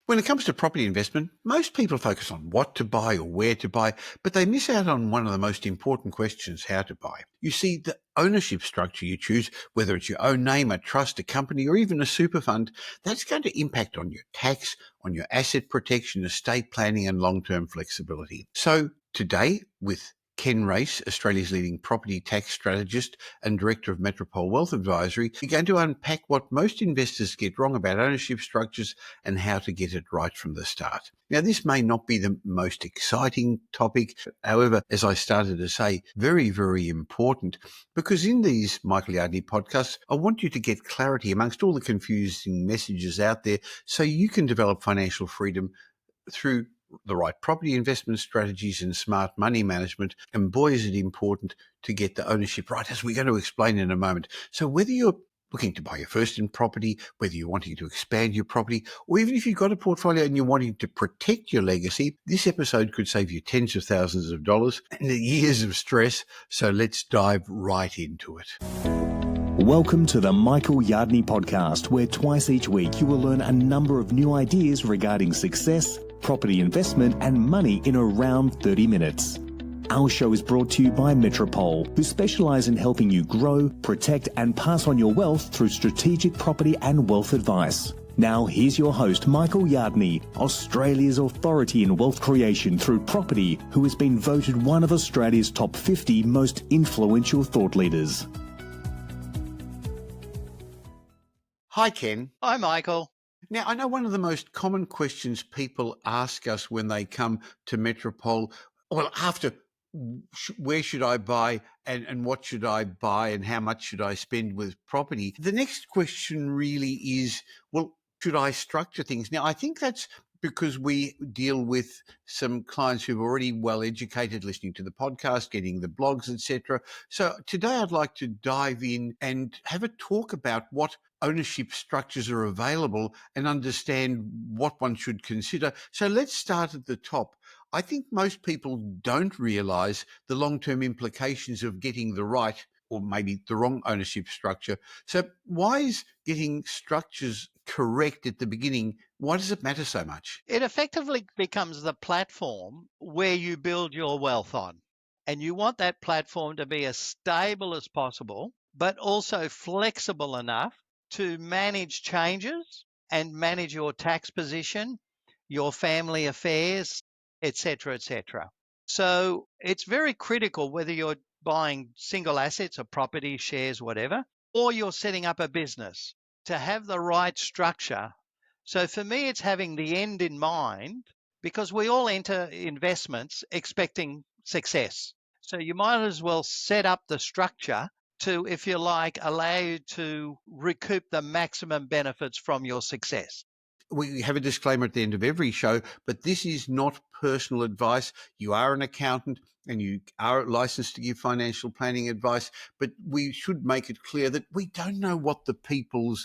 When it comes to property investment, most people focus on what to buy or where to buy, but they miss out on one of the most important questions: how to buy. You see, the ownership structure you choose, whether it's your own name, a trust, a company, or even a super fund, that's going to impact on your tax, on your asset protection, estate planning, and long-term flexibility. So today, with Ken Race, Australia's leading property tax strategist and director of Metropole Wealth Advisory, you're going to unpack what most investors get wrong about ownership structures and how to get it right from the start. Now, this may not be the most exciting topic. However, as I started to say, very, very important, because in these Michael Yardney podcasts, I want you to get clarity amongst all the confusing messages out there so you can develop financial freedom through the right property investment strategies and smart money management. And boy, is it important to get the ownership right, as we're going to explain in a moment. So whether you're looking to buy your first in property, whether you're wanting to expand your property, or even if you've got a portfolio and you're wanting to protect your legacy, this episode could save you tens of thousands of dollars and years of stress. So let's dive right into it. Welcome to the Michael Yardney podcast, where twice each week you will learn a number of new ideas regarding success, property investment and money in around 30 minutes. Our show is brought to you by Metropole, who specialise in helping you grow, protect and pass on your wealth through strategic property and wealth advice. Now here's your host, Michael Yardney, Australia's authority in wealth creation through property, who has been voted one of Australia's top 50 most influential thought leaders. Hi, Ken. Hi, Michael. Now, I know one of the most common questions people ask us when they come to Metropole, well, after where should I buy and what should I buy and how much should I spend with property? The next question really is, well, should I structure things? Now, I think that's because we deal with some clients who've already well educated, listening to the podcast, getting the blogs, etc. So today I'd like to dive in and have a talk about what ownership structures are available and understand what one should consider. So let's start at the top. I think most people don't realize the long-term implications of getting the right or maybe the wrong ownership structure. So why is getting structures correct at the beginning, why does it matter so much? It effectively becomes the platform where you build your wealth on. And you want that platform to be as stable as possible, but also flexible enough to manage changes and manage your tax position, your family affairs, etc., etc. So it's very critical whether you're buying single assets or property, shares, whatever, or you're setting up a business to have the right structure. So for me, it's having the end in mind, because we all enter investments expecting success. So you might as well set up the structure to, if you like, allow you to recoup the maximum benefits from your success. We have a disclaimer at the end of every show, but this is not personal advice. You are an accountant and you are licensed to give financial planning advice, but we should make it clear that we don't know what the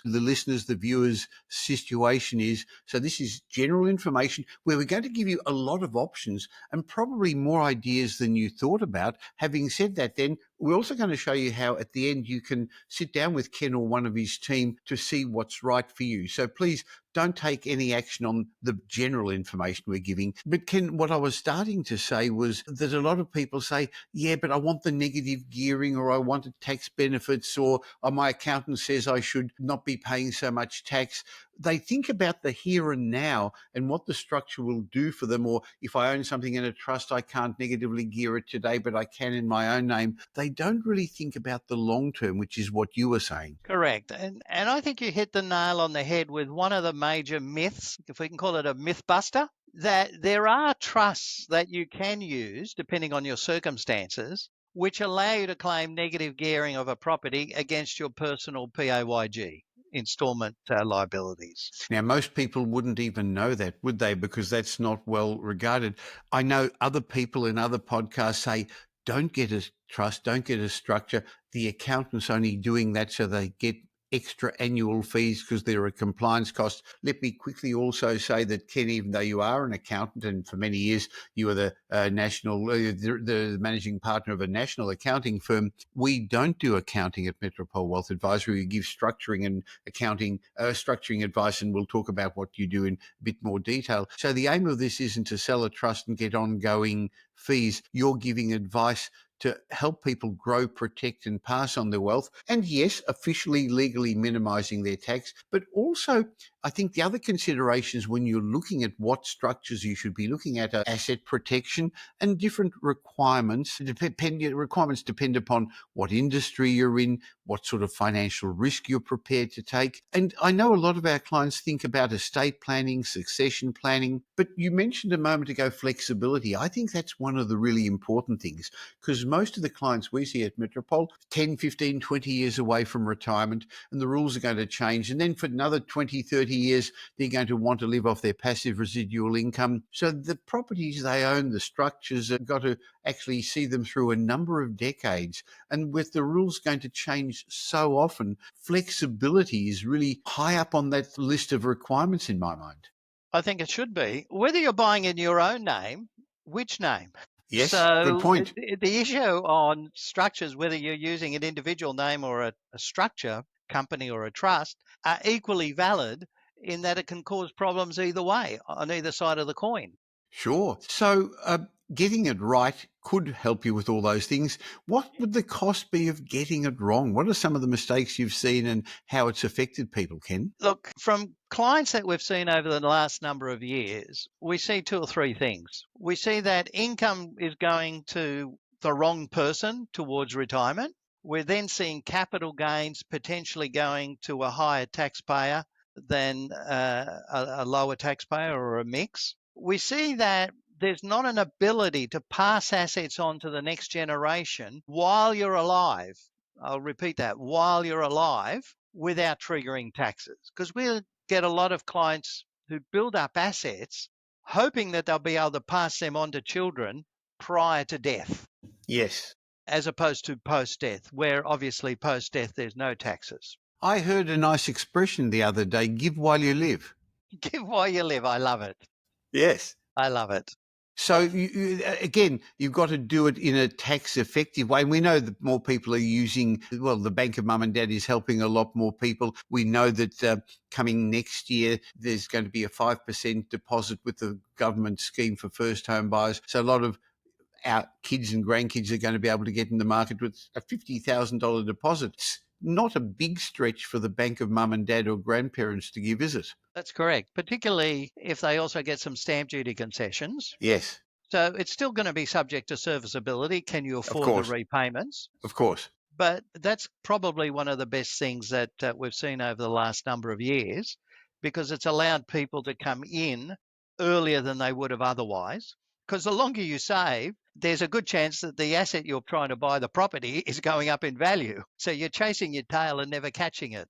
listeners, the viewers' situation is. So this is general information where we're going to give you a lot of options and probably more ideas than you thought about. Having said that, then we're also going to show you how at the end you can sit down with Ken or one of his team to see what's right for you. So please don't take any action on the general information we're giving. But Ken, what I was starting to say was that a lot of people say, yeah, but I want the negative gearing, or I wanted tax benefits, or my accountant says I should not be paying so much tax. They think about the here and now and what the structure will do for them. Or if I own something in a trust, I can't negatively gear it today, but I can in my own name. They don't really think about the long term, which is what you were saying. Correct. And I think you hit the nail on the head with one of the major myths, if we can call it a myth buster, that there are trusts that you can use, depending on your circumstances, which allow you to claim negative gearing of a property against your personal PAYG, installment liabilities. Now, most people wouldn't even know that, would they? Because that's not well regarded. I know other people in other podcasts say, don't get a trust, don't get a structure. The accountant's only doing that so they get extra annual fees because there are compliance costs. Let me quickly also say that, Ken, even though you are an accountant and for many years you were the the managing partner of a national accounting firm, we don't do accounting at Metropole Wealth Advisory. We give structuring and accounting, structuring advice, and we'll talk about what you do in a bit more detail. So the aim of this isn't to sell a trust and get ongoing fees. You're giving advice to help people grow, protect, and pass on their wealth. And yes, officially, legally minimizing their tax. But also, I think the other considerations when you're looking at what structures you should be looking at are asset protection and different requirements. Requirements depend upon what industry you're in, what sort of financial risk you're prepared to take. And I know a lot of our clients think about estate planning, succession planning, but you mentioned a moment ago flexibility. I think that's one of the really important things, because most of the clients we see at Metropole, 10, 15, 20 years away from retirement, and the rules are going to change. And then for another 20, 30 years, they're going to want to live off their passive residual income. So the properties they own, the structures, have got to actually see them through a number of decades. And with the rules going to change so often, flexibility is really high up on that list of requirements in my mind. I think it should be. Whether you're buying in your own name, which name? Yes, good So point. the issue on structures, whether you're using an individual name or a structure, company or a trust, are equally valid in that it can cause problems either way, on either side of the coin. Sure. So getting it right could help you with all those things. What would the cost be of getting it wrong? What are some of the mistakes you've seen and how it's affected people, Ken? Look, from clients that we've seen over the last number of years, we see two or three things. We see that income is going to the wrong person towards retirement. We're then seeing capital gains potentially going to a higher taxpayer than a lower taxpayer or a mix. We see that there's not an ability to pass assets on to the next generation while you're alive. I'll repeat that, while you're alive, without triggering taxes. Because we get a lot of clients who build up assets hoping that they'll be able to pass them on to children prior to death, Yes. as opposed to post death, where obviously post death there's no taxes. I heard a nice expression the other day, give while you live. Give while you live. I love it. Yes. I love it. So again, you've got to do it in a tax effective way. And we know that more people are using, well, the Bank of Mum and Dad is helping a lot more people. We know that coming next year, there's going to be a 5% deposit with the government scheme for first home buyers. So a lot of our kids and grandkids are going to be able to get in the market with a $50,000 deposit. It's not a big stretch for the Bank of Mum and Dad or grandparents to give, is it? That's correct, particularly if they also get some stamp duty concessions. Yes, So it's still going to be subject to serviceability. Can you of afford the course. repayments? Of course. But that's probably one of the best things that we've seen over the last number of years, because it's allowed people to come in earlier than they would have otherwise. Because the longer you save, there's a good chance that the asset you're trying to buy, the property, is going up in value. So you're chasing your tail and never catching it.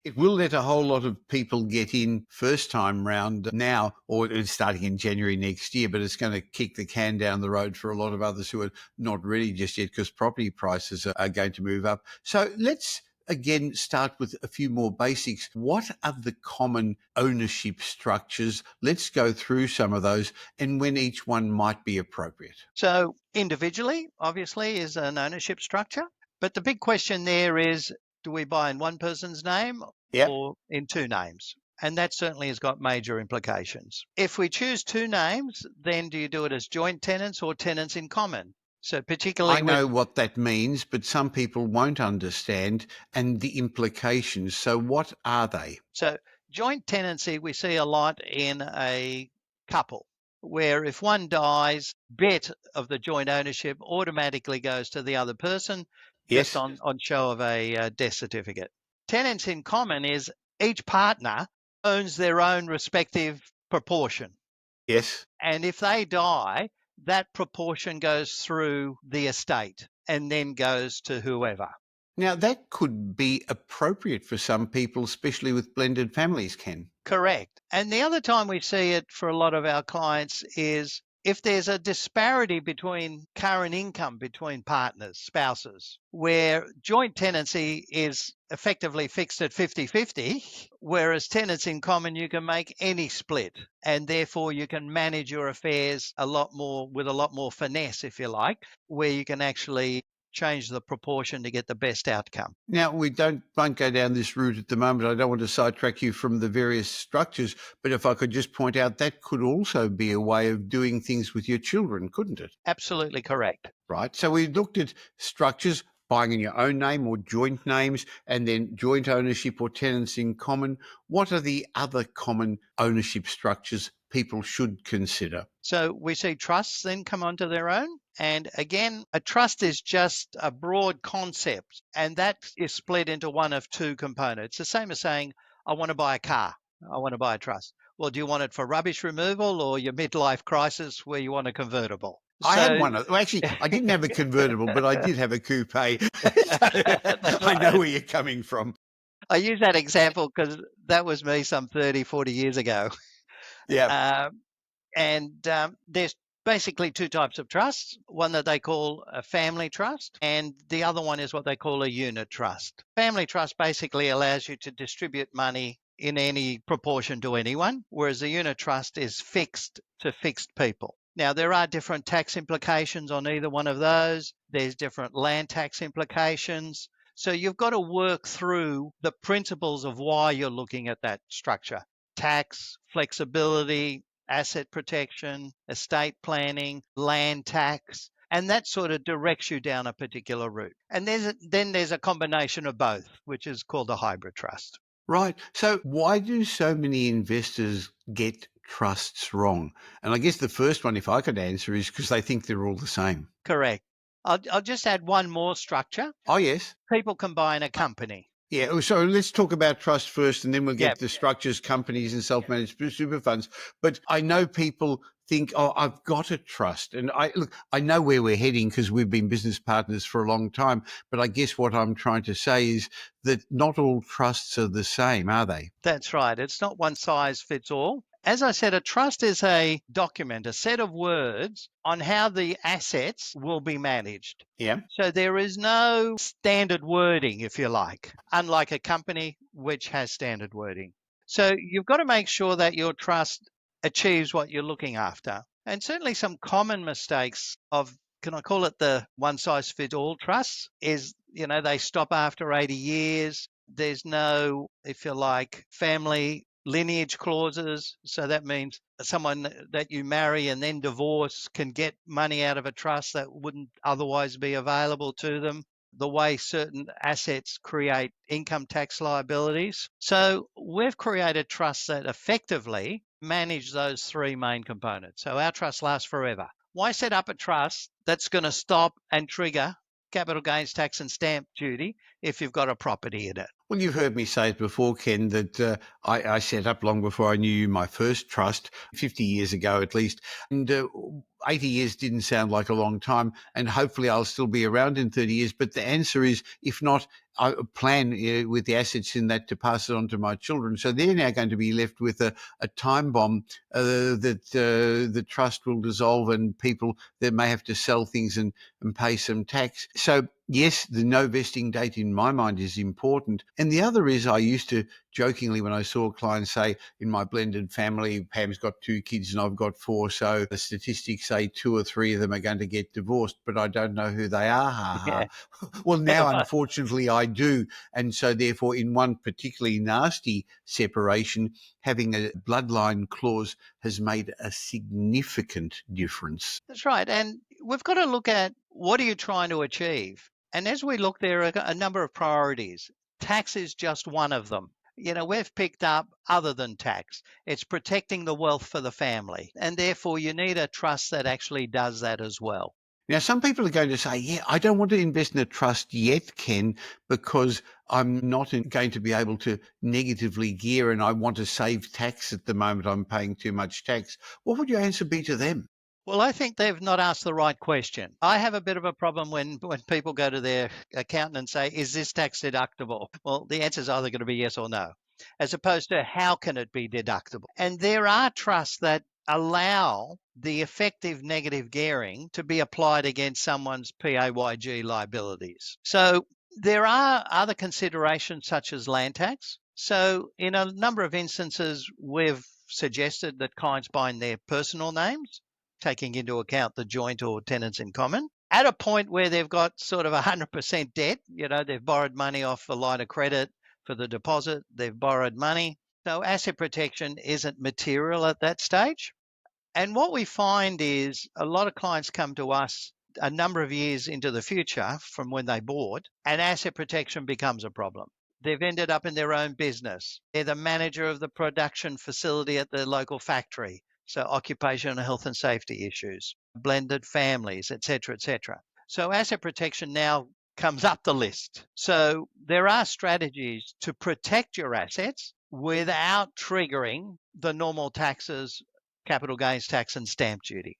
It will let a whole lot of people get in first time round now, or it's starting in January next year, but it's going to kick the can down the road for a lot of others who are not ready just yet because property prices are going to move up. So let's again start with a few more basics. What are the common ownership structures? Let's go through some of those and when each one might be appropriate. So individually, obviously, is an ownership structure. But the big question there is, do we buy in one person's name Yep. or in two names? And that certainly has got major implications. If we choose two names, then do you do it as joint tenants or tenants in common? So I particularly with, know what that means, but some people won't understand and the implications. So what are they? so joint tenancy, we see a lot in a couple, where if one dies, bit of the joint ownership automatically goes to the other person just Yes, on show of a death certificate. Tenants in common is each partner owns their own respective proportion. yes. And if they die, that proportion goes through the estate and then goes to whoever. Now, that could be appropriate for some people, especially with blended families, Ken. Correct. And the other time we see it for a lot of our clients is if there's a disparity between current income between partners, spouses, where joint tenancy is effectively fixed at 50-50, whereas tenants in common, you can make any split, and therefore you can manage your affairs a lot more with a lot more finesse, if you like, where you can actually change the proportion to get the best outcome. Now, we won't go down this route at the moment. I don't want to sidetrack you from the various structures, but if I could just point out, that could also be a way of doing things with your children, couldn't it? Absolutely correct. Right. So we looked at structures, buying in your own name or joint names, and then joint ownership or tenants in common. What are the other common ownership structures people should consider? So we see trusts then come onto their own. And again, a trust is just a broad concept, and that is split into one of two components. The same as saying, I want to buy a car, I want to buy a trust. Well, do you want it for rubbish removal or your midlife crisis where you want a convertible? I So had one. Well, actually, I didn't have a convertible, but I did have a coupe. So that's I know right. where you're coming from. I use that example because that was me some 30, 40 years ago. Yeah. Um, and there's basically two types of trusts, one that they call a family trust, and the other one is what they call a unit trust. Family trust basically allows you to distribute money in any proportion to anyone, whereas a unit trust is fixed to fixed people. Now, there are different tax implications on either one of those. There's different land tax implications. So you've got to work through the principles of why you're looking at that structure. Tax, flexibility, asset protection, estate planning, land tax, and that sort of directs you down a particular route. And then there's a combination of both, which is called a hybrid trust. Right. So why do so many investors get trusts wrong? And I guess the first one, if I could answer, is because they think they're all the same. Correct. I'll just add one more structure. Oh, yes. People combine a company. Yeah. So let's talk about trust first, and then we'll Yep. get the structures, companies, and self-managed super funds. But I know people think, oh, I've got a trust. And I know where we're heading because we've been business partners for a long time. But I guess what I'm trying to say is that not all trusts are the same, are they? That's right. It's not one size fits all. As I said, a trust is a document, a set of words on how the assets will be managed. Yeah. So there is no standard wording, if you like, unlike a company which has standard wording. So you've got to make sure that your trust achieves what you're looking after. And certainly some common mistakes of, can I call it the one size fits all trusts, is, they stop after 80 years. There's no, if you like, family lineage clauses. So that means someone that you marry and then divorce can get money out of a trust that wouldn't otherwise be available to them. The way certain assets create income tax liabilities. So we've created trusts that effectively manage those three main components. So our trust lasts forever. Why set up a trust that's going to stop and trigger capital gains tax and stamp duty if you've got a property in it? Well, you've heard me say it before, Ken, that I set up long before I knew my first trust, 50 years ago at least. And 80 years didn't sound like a long time. And hopefully I'll still be around in 30 years. But the answer is, if not, I plan with the assets in that to pass it on to my children. So they're now going to be left with a time bomb that the trust will dissolve and people that may have to sell things and pay some tax. So yes, the no vesting date in my mind is important. And the other is, I used to jokingly, when I saw clients say, in my blended family, Pam's got 2 kids and I've got 4. So the statistics say 2 or 3 of them are going to get divorced, but I don't know who they are. Ha Yeah. ha. Well, now, unfortunately, I do. And so therefore, in one particularly nasty separation, having a bloodline clause has made a significant difference. That's right. And we've got to look at, what are you trying to achieve? And as we look, there are a number of priorities. Tax is just one of them. We've picked up other than tax. It's protecting the wealth for the family. And therefore, you need a trust that actually does that as well. Now, some people are going to say, yeah, I don't want to invest in a trust yet, Ken, because I'm not going to be able to negatively gear and I want to save tax at the moment. I'm paying too much tax. What would your answer be to them? Well, I think they've not asked the right question. I have a bit of a problem when people go to their accountant and say, is this tax deductible? Well, the answer is either going to be yes or no, as opposed to how can it be deductible? And there are trusts that allow the effective negative gearing to be applied against someone's PAYG liabilities. So there are other considerations such as land tax. So in a number of instances, we've suggested that clients buy in their personal names, taking into account the joint or tenants in common. At a point where they've got sort of 100% debt, they've borrowed money off a line of credit for the deposit, they've borrowed money. So asset protection isn't material at that stage. And what we find is a lot of clients come to us a number of years into the future from when they bought, and asset protection becomes a problem. They've ended up in their own business. They're the manager of the production facility at the local factory. So occupational health and safety issues, blended families, etc., etc. So asset protection now comes up the list. So there are strategies to protect your assets without triggering the normal taxes, capital gains tax and stamp duty.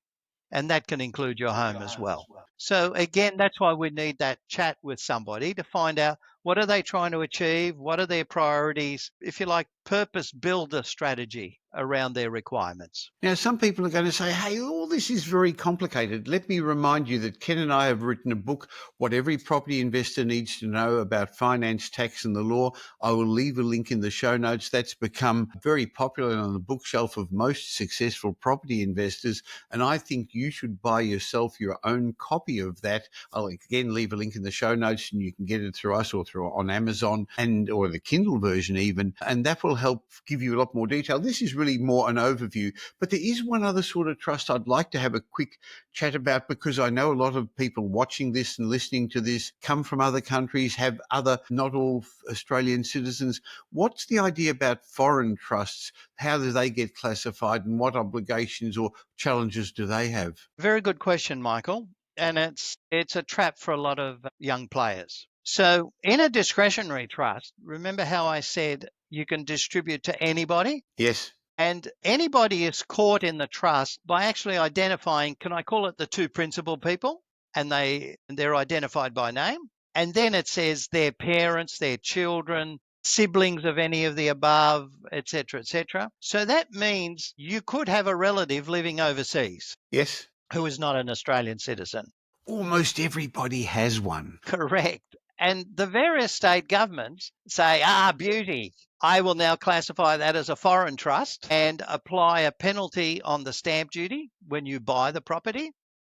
And that can include your home as well. So again, that's why we need that chat with somebody to find out what are they trying to achieve, what are their priorities, if you like, purpose build a strategy around their requirements. Now, some people are going to say, hey, all this is very complicated. Let me remind you that Ken and I have written a book, What Every Property Investor Needs to Know About Finance, Tax and the Law. I will leave a link in the show notes. That's become very popular on the bookshelf of most successful property investors. And I think you should buy yourself your own copy of that. I'll again leave a link in the show notes, and you can get it through us or through on Amazon or the Kindle version even. And that will help give you a lot more detail. This is really more an overview, but there is one other sort of trust I'd like to have a quick chat about, because I know a lot of people watching this and listening to this come from other countries, have other, not all Australian citizens. What's the idea about foreign trusts? How do they get classified, and what obligations or challenges do they have? Very good question, Michael. And it's a trap for a lot of young players. So in a discretionary trust, remember how I said you can distribute to anybody? Yes. And anybody is caught in the trust by actually identifying, can I call it the two principal people? And they're identified by name. And then it says their parents, their children, siblings of any of the above, etc., etc. So that means you could have a relative living overseas. Yes. Who is not an Australian citizen. Almost everybody has one. Correct. And the various state governments say, beauty, I will now classify that as a foreign trust and apply a penalty on the stamp duty when you buy the property.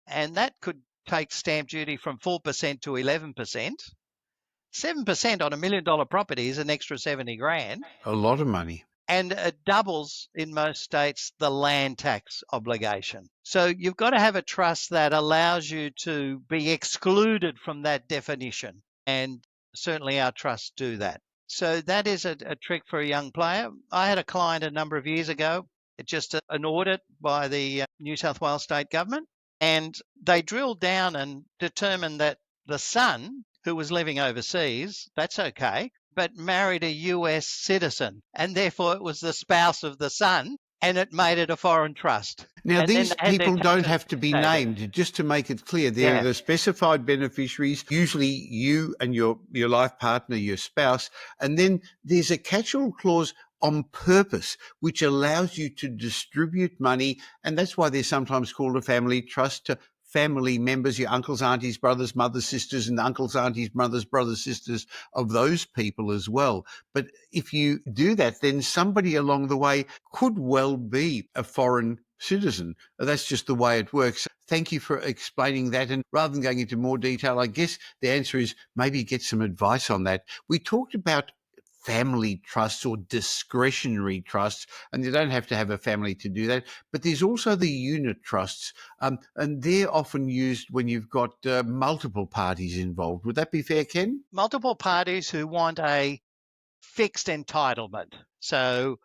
And that could take stamp duty from 4% to 11%. 7% on $1 million property is an extra 70 grand. A lot of money. And it doubles in most states the land tax obligation. So you've got to have a trust that allows you to be excluded from that definition. And certainly our trusts do that. So that is a trick for a young player. I had a client a number of years ago, just an audit by the New South Wales state government. And they drilled down and determined that the son, who was living overseas, that's okay, but married a US citizen, and therefore it was the spouse of the son, and it made it a foreign trust. Now, and these people don't have to be named, just to make it clear. They're the specified beneficiaries, usually you and your life partner, your spouse, and then there's a catch-all clause on purpose, which allows you to distribute money, and that's why they're sometimes called a family trust, to family members, your uncles, aunties, brothers, mothers, sisters, and uncles, aunties, brothers, sisters of those people as well. But if you do that, then somebody along the way could well be a foreign citizen. That's just the way it works. Thank you for explaining that. And rather than going into more detail, I guess the answer is maybe get some advice on that. We talked about family trusts or discretionary trusts, and you don't have to have a family to do that. But there's also the unit trusts, and they're often used when you've got multiple parties involved. Would that be fair, Ken? Multiple parties who want a fixed entitlement. So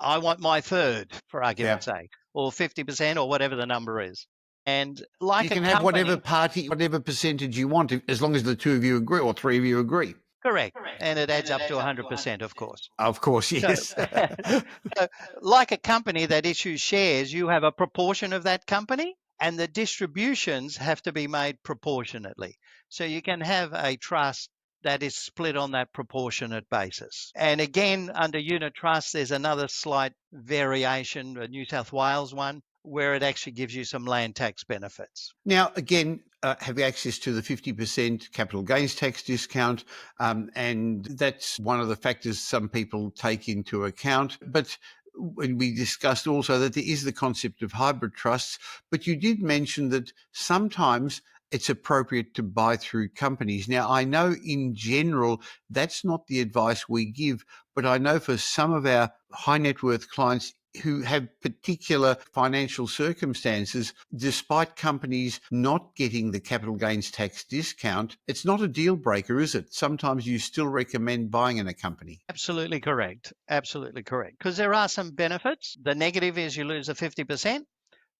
I want my third, for argument's sake, or 50% or whatever the number is. And like you can have whatever percentage you want, as long as the two of you agree or three of you agree. Correct. And it adds up to 100%, of course. Of course, yes. So, like a company that issues shares, you have a proportion of that company, and the distributions have to be made proportionately. So you can have a trust that is split on that proportionate basis. And again, under unit trust, there's another slight variation, a New South Wales one, where it actually gives you some land tax benefits. Now, again, have access to the 50% capital gains tax discount, and that's one of the factors some people take into account. But when we discussed also that there is the concept of hybrid trusts, but you did mention that sometimes it's appropriate to buy through companies. Now, I know in general that's not the advice we give, but I know for some of our high net worth clients who have particular financial circumstances, despite companies not getting the capital gains tax discount, it's not a deal breaker, is it? Sometimes you still recommend buying in a company. Absolutely correct. Absolutely correct. Because there are some benefits. The negative is you lose the 50%,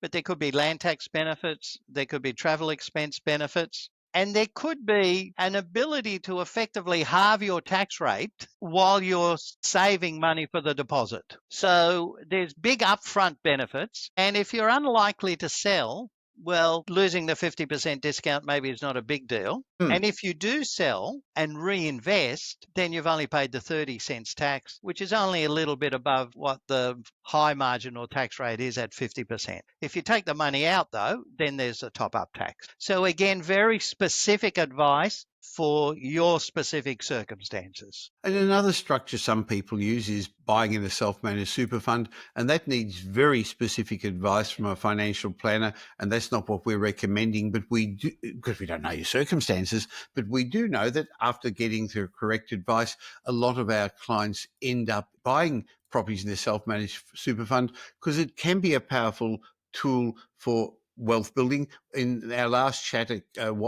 but there could be land tax benefits, there could be travel expense benefits, and there could be an ability to effectively halve your tax rate while you're saving money for the deposit. So there's big upfront benefits. And if you're unlikely to sell, well, losing the 50% discount maybe is not a big deal. And if you do sell and reinvest, then you've only paid the 30 cents tax, which is only a little bit above what the high marginal tax rate is at 50%. If you take the money out, though, then there's a top-up tax. So again, very specific advice for your specific circumstances. And another structure some people use is buying in a self-managed super fund, and that needs very specific advice from a financial planner, and that's not what we're recommending, but we do, because we don't know your circumstances, but we do know that after getting the correct advice, a lot of our clients end up buying properties in their self-managed super fund because it can be a powerful tool for wealth building. In our last chat a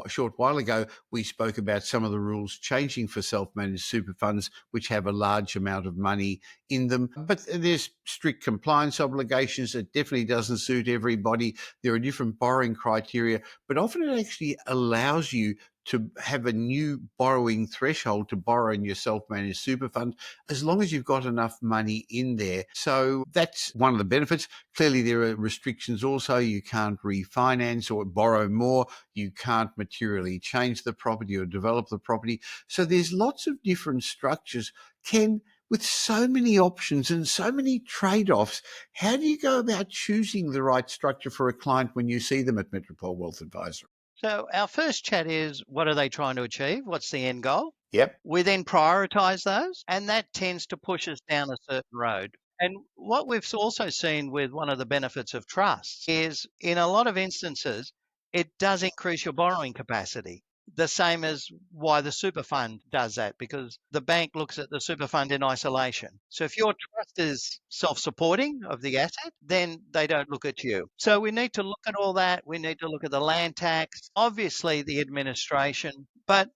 short while ago, we spoke about some of the rules changing for self-managed super funds, which have a large amount of money in them. But there's strict compliance obligations. It definitely doesn't suit everybody. There are different borrowing criteria, but often it actually allows you to have a new borrowing threshold to borrow in your self-managed super fund, as long as you've got enough money in there. So that's one of the benefits. Clearly, there are restrictions also. You can't refinance or borrow more. You can't materially change the property or develop the property. So there's lots of different structures. Ken, with so many options and so many trade-offs, how do you go about choosing the right structure for a client when you see them at Metropole Wealth Advisory? So our first chat is, what are they trying to achieve? What's the end goal? Yep. We then prioritize those, and that tends to push us down a certain road. And what we've also seen with one of the benefits of trusts is in a lot of instances, it does increase your borrowing capacity. The same as why the super fund does that, because the bank looks at the super fund in isolation. So if your trust is self-supporting of the asset, then they don't look at you. So we need to look at all that. We need to look at the land tax, obviously the administration, but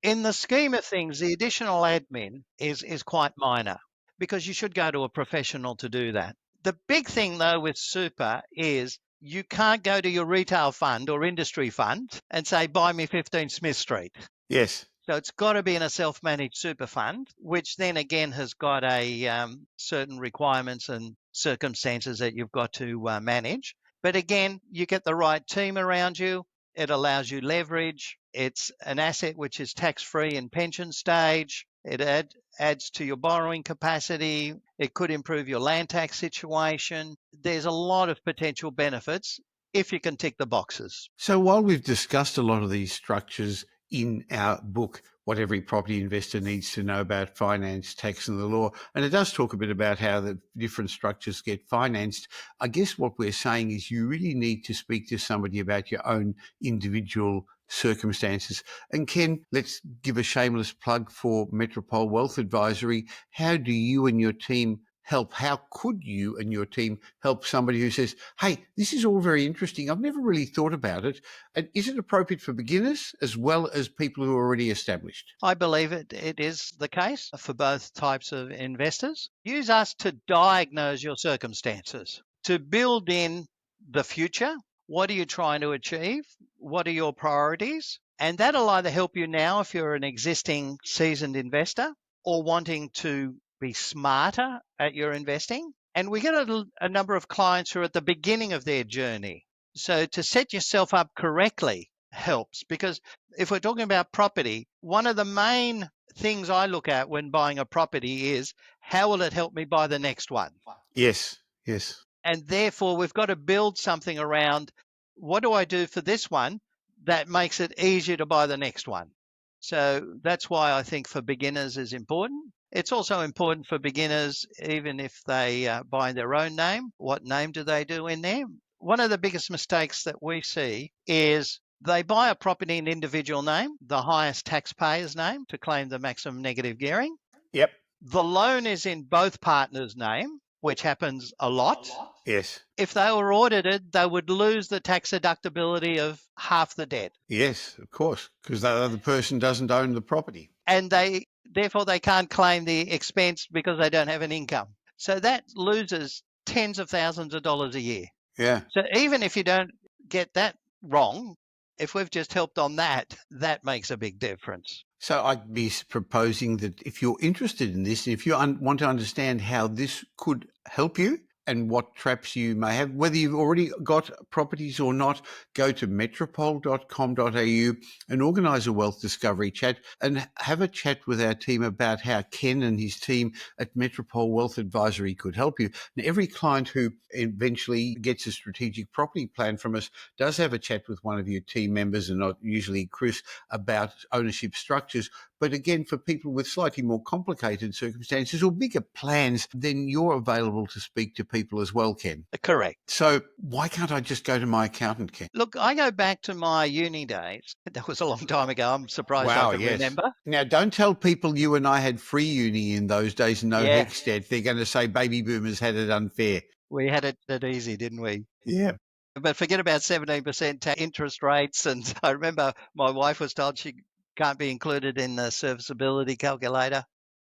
in the scheme of things, the additional admin is quite minor because you should go to a professional to do that. The big thing, though, with super is you can't go to your retail fund or industry fund and say, buy me 15 Smith Street. Yes. So it's got to be in a self-managed super fund, which then again has got a certain requirements and circumstances that you've got to manage. But again, you get the right team around you. It allows you leverage. It's an asset which is tax-free in pension stage. It adds to your borrowing capacity. It could improve your land tax situation. There's a lot of potential benefits if you can tick the boxes. So while we've discussed a lot of these structures in our book, What Every Property Investor Needs to Know About Finance, Tax and the Law, and it does talk a bit about how the different structures get financed, I guess what we're saying is you really need to speak to somebody about your own individual circumstances. And Ken, let's give a shameless plug for Metropole Wealth Advisory. How do you and your team help? How could you and your team help somebody who says, hey, this is all very interesting, I've never really thought about it, and is it appropriate for beginners as well as people who are already established? I believe it is the case for both types of investors. Use us to diagnose your circumstances, to build in the future. What are you trying to achieve? What are your priorities? And that'll either help you now if you're an existing seasoned investor or wanting to be smarter at your investing. And we get a number of clients who are at the beginning of their journey. So to set yourself up correctly helps, because if we're talking about property, one of the main things I look at when buying a property is how will it help me buy the next one? Yes, yes. And therefore, we've got to build something around what do I do for this one that makes it easier to buy the next one. So that's why I think for beginners is important. It's also important for beginners, even if they buy their own name, what name do they do in there? One of the biggest mistakes that we see is they buy a property in individual name, the highest taxpayer's name to claim the maximum negative gearing. Yep. The loan is in both partners' name, which happens a lot. Yes. If they were audited, they would lose the tax deductibility of half the debt. Yes, of course, because the other person doesn't own the property. And therefore they can't claim the expense because they don't have an income. So that loses tens of thousands of dollars a year. Yeah. So even if you don't get that wrong, if we've just helped on that, that makes a big difference. So I'd be proposing that if you're interested in this, if you want to understand how this could help you and what traps you may have, whether you've already got properties or not, go to metropole.com.au and organise a wealth discovery chat and have a chat with our team about how Ken and his team at Metropole Wealth Advisory could help you. And every client who eventually gets a strategic property plan from us does have a chat with one of your team members, and not usually Chris, about ownership structures. But again, for people with slightly more complicated circumstances or bigger plans, then you're available to speak to people as well, Ken. Correct. So why can't I just go to my accountant, Ken? Look, I go back to my uni days. That was a long time ago. I'm surprised I can remember. Now, don't tell people you and I had free uni in those days and no HECS debt. They're going to say baby boomers had it unfair. We had it easy, didn't we? Yeah. But forget about 17% interest rates. And I remember my wife was told she can't be included in the serviceability calculator.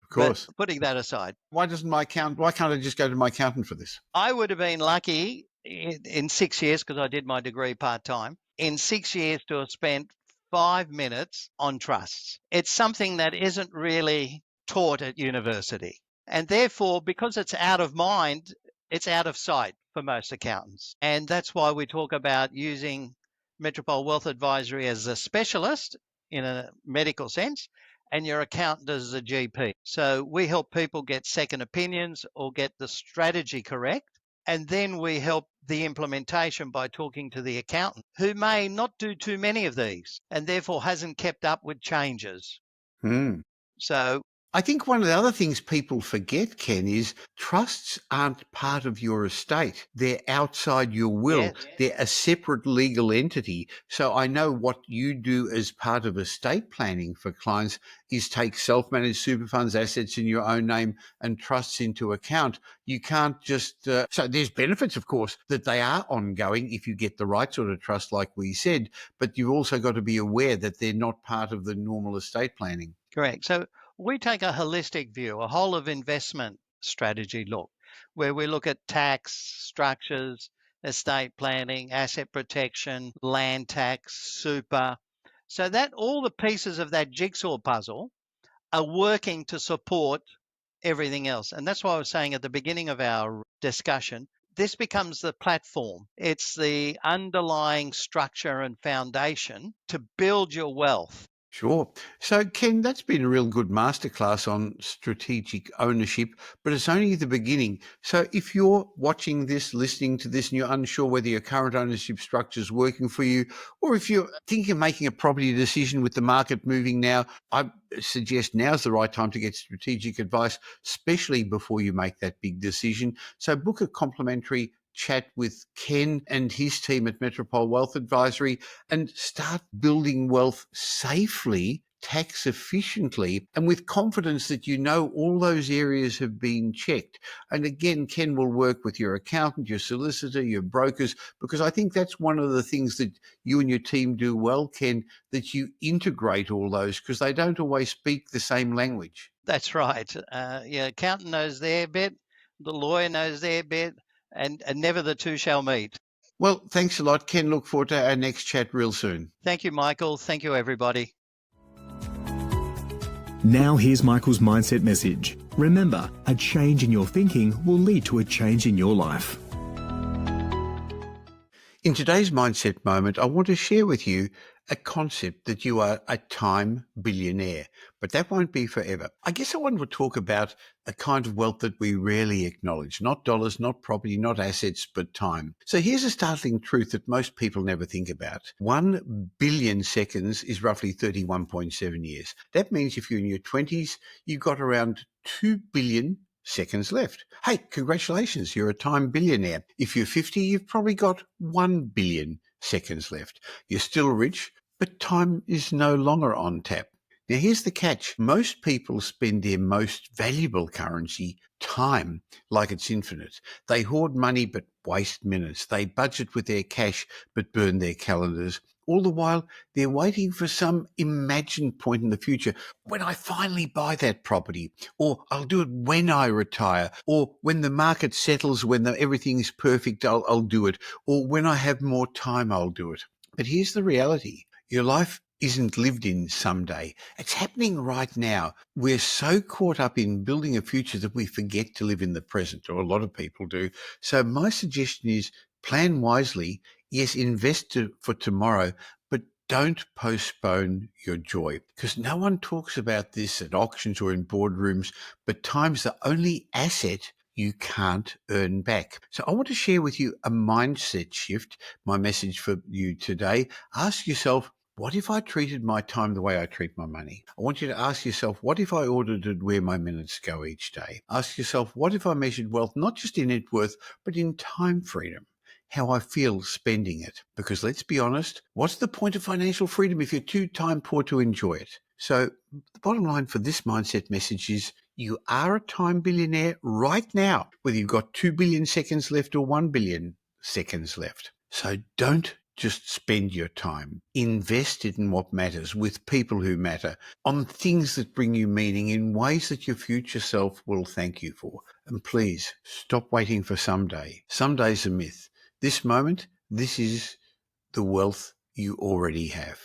Of course. But putting that aside, why can't I just go to my accountant for this? I would have been lucky in 6 years, because I did my degree part-time, in 6 years to have spent 5 minutes on trusts. It's something that isn't really taught at university. And therefore, because it's out of mind, it's out of sight for most accountants. And that's why we talk about using Metropole Wealth Advisory as a specialist in a medical sense, and your accountant as a GP. So we help people get second opinions or get the strategy correct. And then we help the implementation by talking to the accountant, who may not do too many of these and therefore hasn't kept up with changes. So I think one of the other things people forget, Ken, is trusts aren't part of your estate. They're outside your will. Yes. They're a separate legal entity. So I know what you do as part of estate planning for clients is take self-managed super funds, assets in your own name, and trusts into account. You can't just... so there's benefits, of course, that they are ongoing if you get the right sort of trust, like we said, but you've also got to be aware that they're not part of the normal estate planning. Correct. So we take a holistic view, a whole of investment strategy look, where we look at tax, structures, estate planning, asset protection, land tax, super, so that all the pieces of that jigsaw puzzle are working to support everything else. And that's why I was saying at the beginning of our discussion, this becomes the platform. It's the underlying structure and foundation to build your wealth. Sure. So, Ken, that's been a real good masterclass on strategic ownership, but it's only the beginning. So if you're watching this, listening to this, and you're unsure whether your current ownership structure is working for you, or if you're thinking of making a property decision with the market moving now, I suggest now's the right time to get strategic advice, especially before you make that big decision. So book a complimentary chat with Ken and his team at Metropole Wealth Advisory and start building wealth safely, tax efficiently, and with confidence that you know all those areas have been checked. And again, Ken will work with your accountant, your solicitor, your brokers, because I think that's one of the things that you and your team do well, Ken, that you integrate all those, because they don't always speak the same language. That's right. Your accountant knows their bit, the lawyer knows their bit, and never the two shall meet. Well, thanks a lot, Ken. Look forward to our next chat real soon. Thank you, Michael. Thank you, everybody. Now here's Michael's mindset message. Remember, a change in your thinking will lead to a change in your life. In today's Mindset Moment, I want to share with you a concept that you are a time billionaire, but that won't be forever. I guess I want to talk about a kind of wealth that we rarely acknowledge, not dollars, not property, not assets, but time. So here's a startling truth that most people never think about. 1 billion seconds is roughly 31.7 years. That means if you're in your 20s, you've got around 2 billion seconds left. Hey, congratulations, you're a time billionaire. If you're 50, you've probably got 1 billion seconds left. You're still rich, but time is no longer on tap. Now, here's the catch. Most people spend their most valuable currency, time, like it's infinite. They hoard money but waste minutes. They budget with their cash but burn their calendars. All the while, they're waiting for some imagined point in the future when I finally buy that property, or I'll do it when I retire, or when the market settles, when everything is perfect, I'll do it, or when I have more time, I'll do it. But here's the reality. Your life isn't lived in someday. It's happening right now. We're so caught up in building a future that we forget to live in the present, or a lot of people do. So my suggestion is plan wisely. Yes, invest for tomorrow, but don't postpone your joy, because no one talks about this at auctions or in boardrooms, but time's the only asset you can't earn back. So I want to share with you a mindset shift, my message for you today. Ask yourself, what if I treated my time the way I treat my money? I want you to ask yourself, what if I audited where my minutes go each day? Ask yourself, what if I measured wealth not just in net worth, but in time freedom? How I feel spending it. Because let's be honest, what's the point of financial freedom if you're too time poor to enjoy it? So the bottom line for this mindset message is you are a time billionaire right now, whether you've got 2 billion seconds left or 1 billion seconds left. So don't just spend your time. Invest it in what matters, with people who matter, on things that bring you meaning in ways that your future self will thank you for. And please stop waiting for someday. Someday's a myth. This moment, this is the wealth you already have.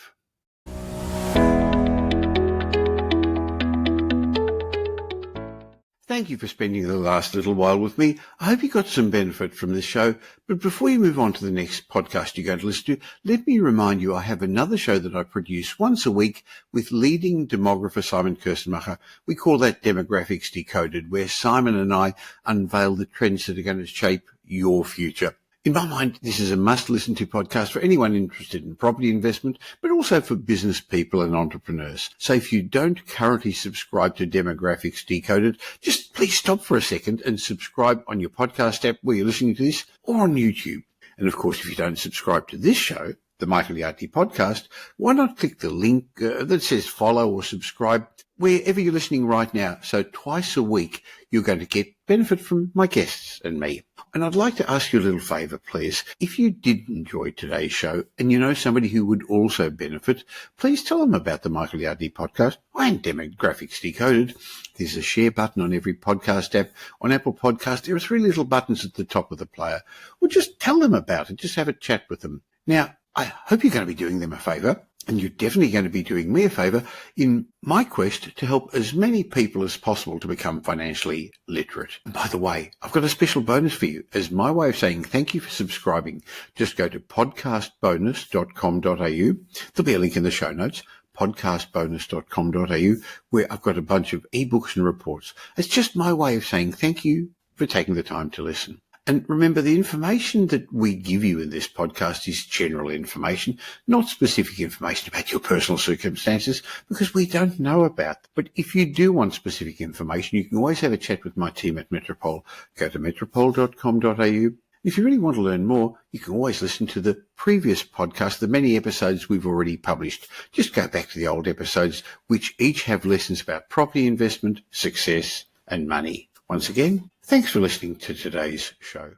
Thank you for spending the last little while with me. I hope you got some benefit from this show. But before you move on to the next podcast you're going to listen to, let me remind you I have another show that I produce once a week with leading demographer Simon Kirstenmacher. We call that Demographics Decoded, where Simon and I unveil the trends that are going to shape your future. In my mind, this is a must-listen-to podcast for anyone interested in property investment, but also for business people and entrepreneurs. So if you don't currently subscribe to Demographics Decoded, just please stop for a second and subscribe on your podcast app where you're listening to this, or on YouTube. And of course, if you don't subscribe to this show, the Michael Yardney Podcast, why not click the link that says follow or subscribe wherever you're listening right now. So twice a week, you're going to get benefit from my guests and me. And I'd like to ask you a little favour, please. If you did enjoy today's show and you know somebody who would also benefit, please tell them about the Michael Yardney Podcast and Demographics Decoded. There's a share button on every podcast app. On Apple Podcast, there are 3 little buttons at the top of the player. Or just tell them about it. Just have a chat with them. Now, I hope you're going to be doing them a favour, and you're definitely going to be doing me a favour in my quest to help as many people as possible to become financially literate. And by the way, I've got a special bonus for you. As my way of saying thank you for subscribing, just go to podcastbonus.com.au. There'll be a link in the show notes, podcastbonus.com.au, where I've got a bunch of ebooks and reports. It's just my way of saying thank you for taking the time to listen. And remember, the information that we give you in this podcast is general information, not specific information about your personal circumstances, because we don't know about them. But if you do want specific information, you can always have a chat with my team at Metropole. Go to metropole.com.au. If you really want to learn more, you can always listen to the previous podcast, the many episodes we've already published. Just go back to the old episodes, which each have lessons about property investment, success, and money. Once again, thanks for listening to today's show.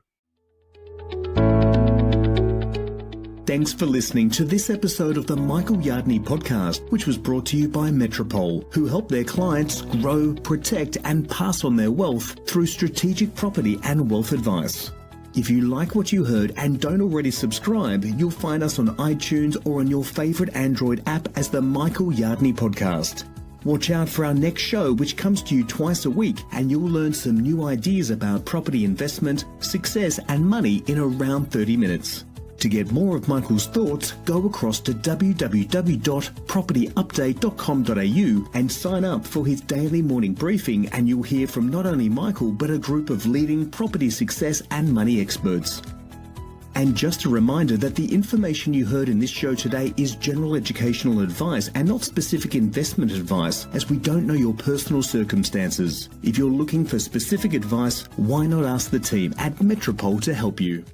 Thanks for listening to this episode of the Michael Yardney Podcast, which was brought to you by Metropole, who help their clients grow, protect, and pass on their wealth through strategic property and wealth advice. If you like what you heard and don't already subscribe, you'll find us on iTunes or on your favourite Android app as the Michael Yardney Podcast. Watch out for our next show, which comes to you twice a week, and you'll learn some new ideas about property investment, success, and money in around 30 minutes. To get more of Michael's thoughts, go across to www.propertyupdate.com.au and sign up for his daily morning briefing, and you'll hear from not only Michael but a group of leading property success and money experts. And just a reminder that the information you heard in this show today is general educational advice and not specific investment advice, as we don't know your personal circumstances. If you're looking for specific advice, why not ask the team at Metropole to help you?